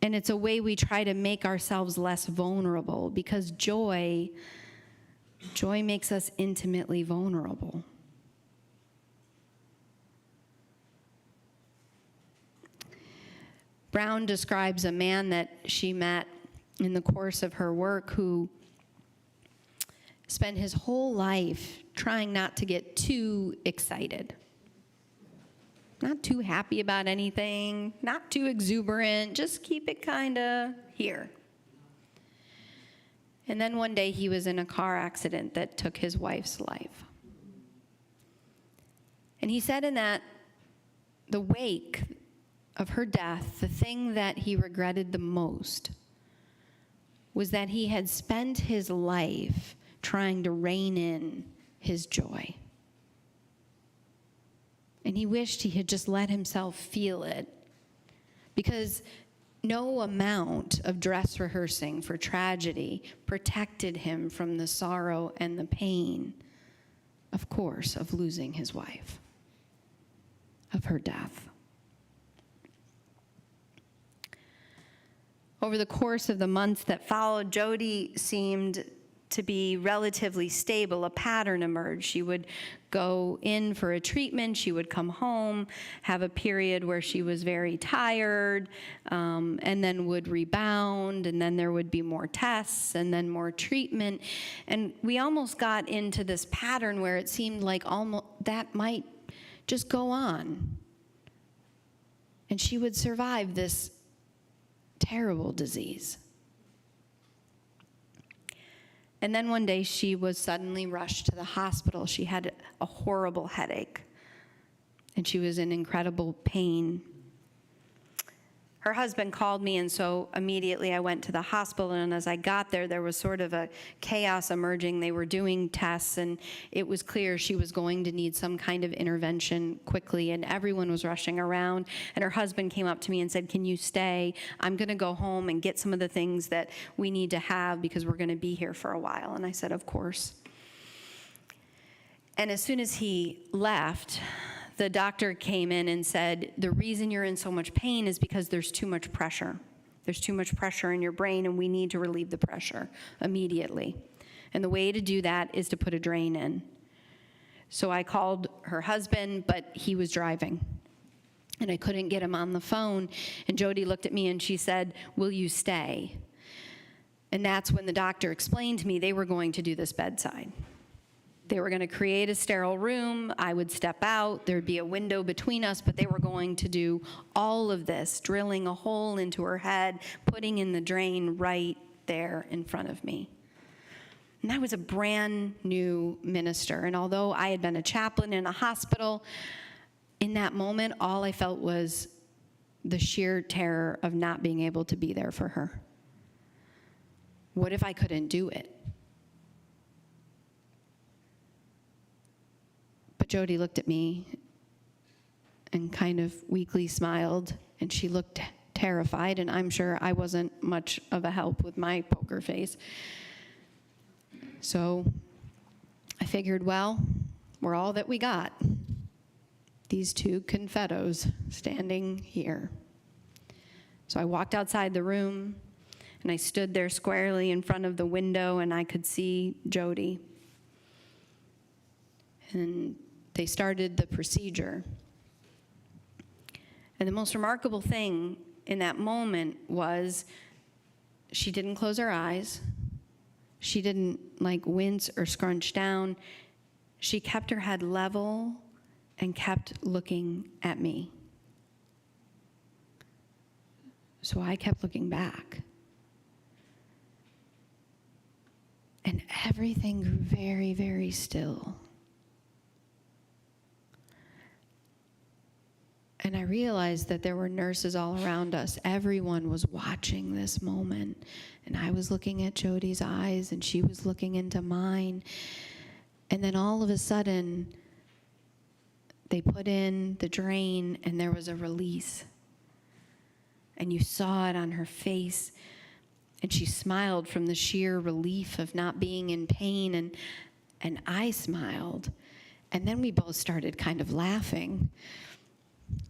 And it's a way we try to make ourselves less vulnerable, because joy makes us intimately vulnerable. Brown describes a man that she met in the course of her work who spent his whole life trying not to get too excited. Not too happy about anything, not too exuberant, just keep it kind of here. And then one day he was in a car accident that took his wife's life. And he said in that, the wake of her death, the thing that he regretted the most was that he had spent his life trying to rein in his joy. And he wished he had just let himself feel it, because no amount of dress rehearsing for tragedy protected him from the sorrow and the pain, of course, of losing his wife, of her death. Over the course of the months that followed, Jody seemed to be relatively stable. A pattern emerged. She would go in for a treatment, she would come home, have a period where she was very tired, and then would rebound, and then there would be more tests, and then more treatment. And we almost got into this pattern where it seemed like almost that might just go on. And she would survive this terrible disease. And then one day she was suddenly rushed to the hospital. She had a horrible headache, and she was in incredible pain. Her husband called me, and so immediately I went to the hospital, and as I got there, there was sort of a chaos emerging. They were doing tests, and it was clear she was going to need some kind of intervention quickly, and everyone was rushing around. And her husband came up to me and said, "Can you stay? I'm going to go home and get some of the things that we need to have because we're going to be here for a while." And I said, "Of course." And as soon as he left, the doctor came in and said, "The reason you're in so much pain is because there's too much pressure. There's too much pressure in your brain, and we need to relieve the pressure immediately. And the way to do that is to put a drain in." So I called her husband, but he was driving, and I couldn't get him on the phone. And Jody looked at me and she said, "Will you stay?" And that's when the doctor explained to me they were going to do this bedside. They were going to create a sterile room. I would step out. There'd be a window between us, but they were going to do all of this, drilling a hole into her head, putting in the drain right there in front of me. And I was a brand new minister. And although I had been a chaplain in a hospital, in that moment, all I felt was the sheer terror of not being able to be there for her. What if I couldn't do it? But Jody looked at me and kind of weakly smiled, and she looked terrified, and I'm sure I wasn't much of a help with my poker face. So I figured, well, we're all that we got. These two confettos standing here. So I walked outside the room, and I stood there squarely in front of the window, and I could see Jody. And they started the procedure. And the most remarkable thing in that moment was she didn't close her eyes. She didn't wince or scrunch down. She kept her head level and kept looking at me. So I kept looking back. And everything grew very, very still. And I realized that there were nurses all around us. Everyone was watching this moment. And I was looking at Jody's eyes, and she was looking into mine. And then all of a sudden, they put in the drain, and there was a release. And you saw it on her face. And she smiled from the sheer relief of not being in pain. And I smiled. And then we both started kind of laughing,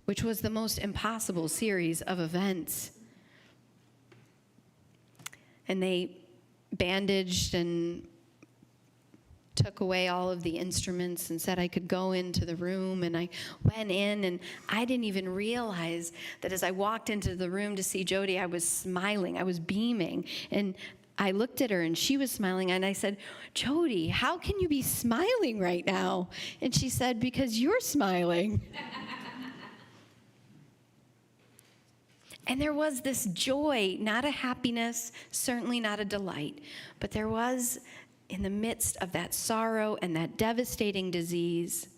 which was the most impossible series of events. and they bandaged and took away all of the instruments and said I could go into the room, and I went in, and I didn't even realize that as I walked into the room to see Jody, I was smiling, I was beaming, and I looked at her and she was smiling, and I said, Jody, how can you be smiling right now? And she said, because you're smiling. And there was this joy, not a happiness, certainly not a delight, but there was, in the midst of that sorrow and that devastating disease,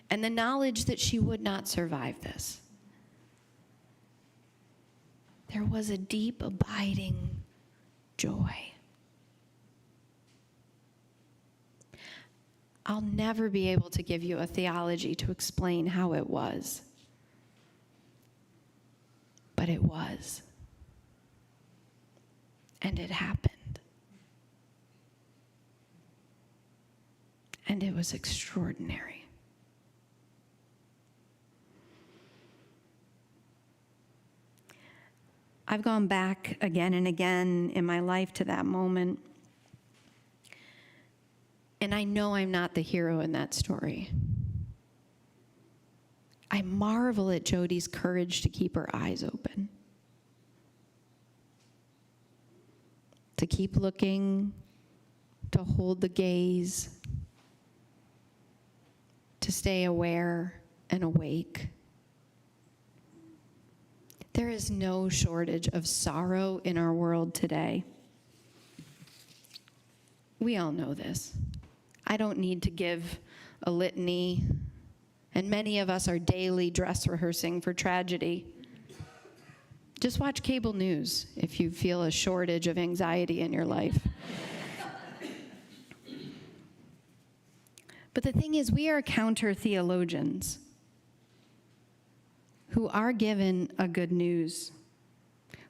and the knowledge that she would not survive this, there was a deep, abiding joy. I'll never be able to give you a theology to explain how it was, but it was, and it happened, and it was extraordinary. I've gone back again and again in my life to that moment, and I know I'm not the hero in that story. I marvel at Jody's courage to keep her eyes open, to keep looking, to hold the gaze, to stay aware and awake. There is no shortage of sorrow in our world today. We all know this. I don't need to give a litany, and many of us are daily dress rehearsing for tragedy. Just watch cable news if you feel a shortage of anxiety in your life. But the thing is, we are counter theologians who are given a good news,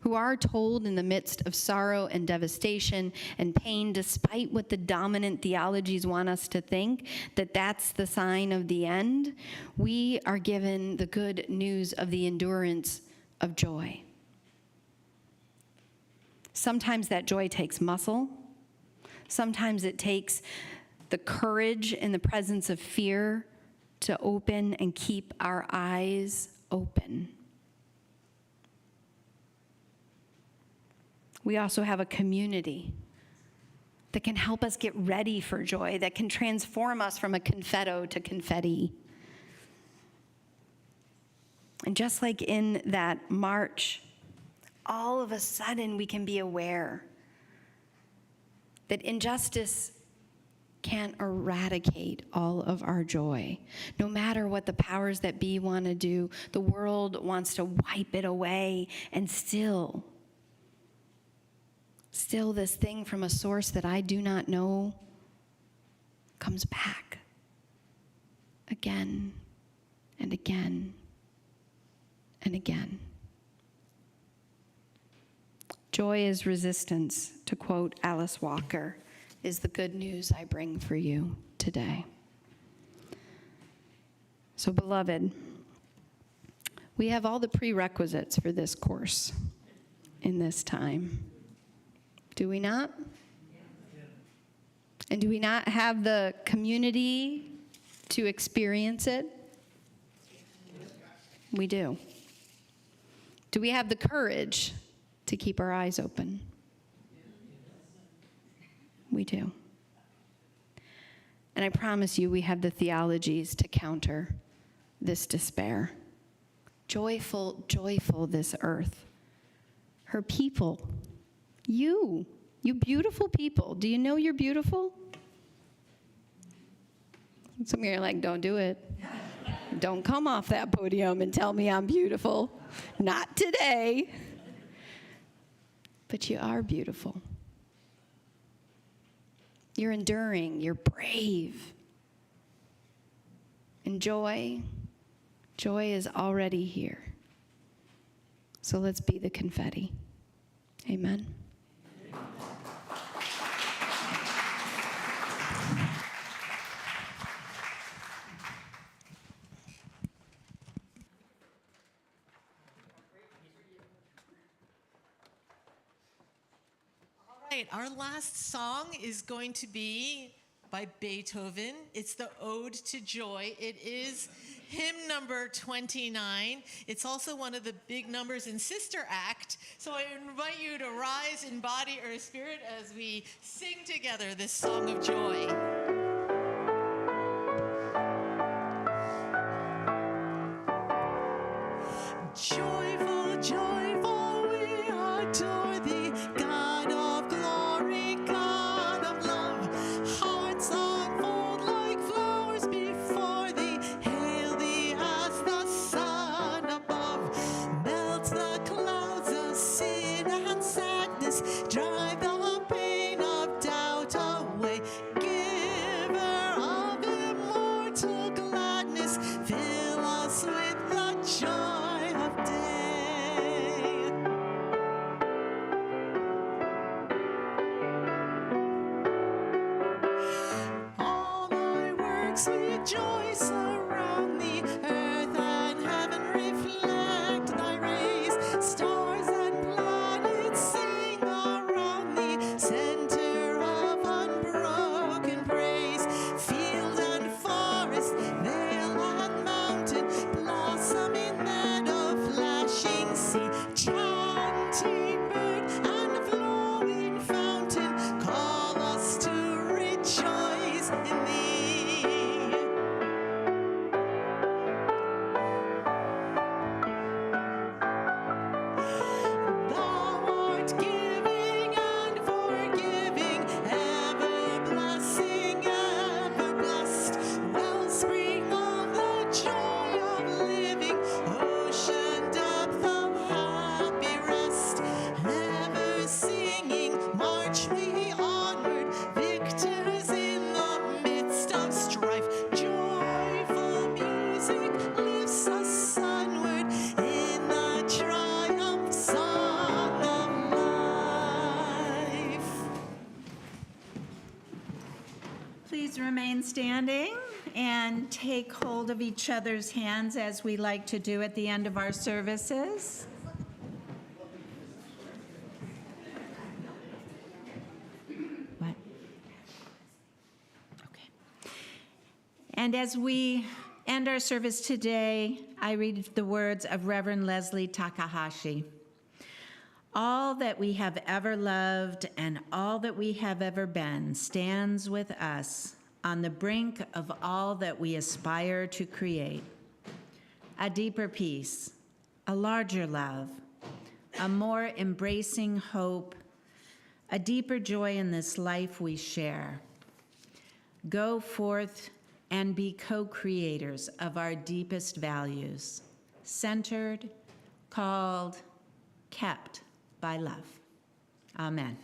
who are told in the midst of sorrow and devastation and pain, despite what the dominant theologies want us to think, that that's the sign of the end. We are given the good news of the endurance of joy. Sometimes that joy takes muscle. Sometimes it takes the courage in the presence of fear to open and keep our eyes open. We also have a community that can help us get ready for joy, that can transform us from a confetto to confetti. And just like in that march, all of a sudden we can be aware that injustice can't eradicate all of our joy. No matter what the powers that be want to do, the world wants to wipe it away, and still this thing from a source that I do not know comes back again and again and again. Joy is resistance, to quote Alice Walker, is the good news I bring for you today. So, beloved, we have all the prerequisites for this course in this time. Do we not? And do we not have the community to experience it? We do. Do we have the courage to keep our eyes open? We do. And I promise you, we have the theologies to counter this despair. Joyful, joyful this earth. Her people. You beautiful people. Do you know you're beautiful? Some of you are like, don't do it. Don't come off that podium and tell me I'm beautiful. Not today. But you are beautiful. You're enduring. You're brave. And joy is already here. So let's be the confetti. Amen. right, our last song is going to be by Beethoven. It's the Ode to Joy. It is hymn number 29. It's also one of the big numbers in Sister Act. So I invite you to rise in body or spirit as we sing together this song of joy. Joyful, joyful, we adore thee, God of glory, God of love. Hearts unfold like flowers before thee, hail thee as the sun above. Melt the clouds of sin and sadness, drive the pain of doubt away. Giver of immortal gladness, fill us with the joy of day. All thy works rejoice around thee, earth and heaven reflect thy rays. Stars and planets sing around thee, center of unbroken praise. Field and forest, vale and mountain, blossoming meadow, flashing sea, chanting bird and flowing fountain, call us to rejoice in thee. Thou art giving and forgiving, ever blessing, ever blessed, wellspring of the joy of living, ocean depth of happy rest, ever singing, march we onward, victors in the midst of strife. Joyful music lifts us onward in the triumph song of life. Please remain standing and take hold of each other's hands as we like to do at the end of our services. What? Okay. And as we end our service today, I read the words of Reverend Leslie Takahashi. All that we have ever loved and all that we have ever been stands with us on the brink of all that we aspire to create. A deeper peace, a larger love, a more embracing hope, a deeper joy in this life we share. Go forth and be co-creators of our deepest values, centered, called, kept by love. Amen.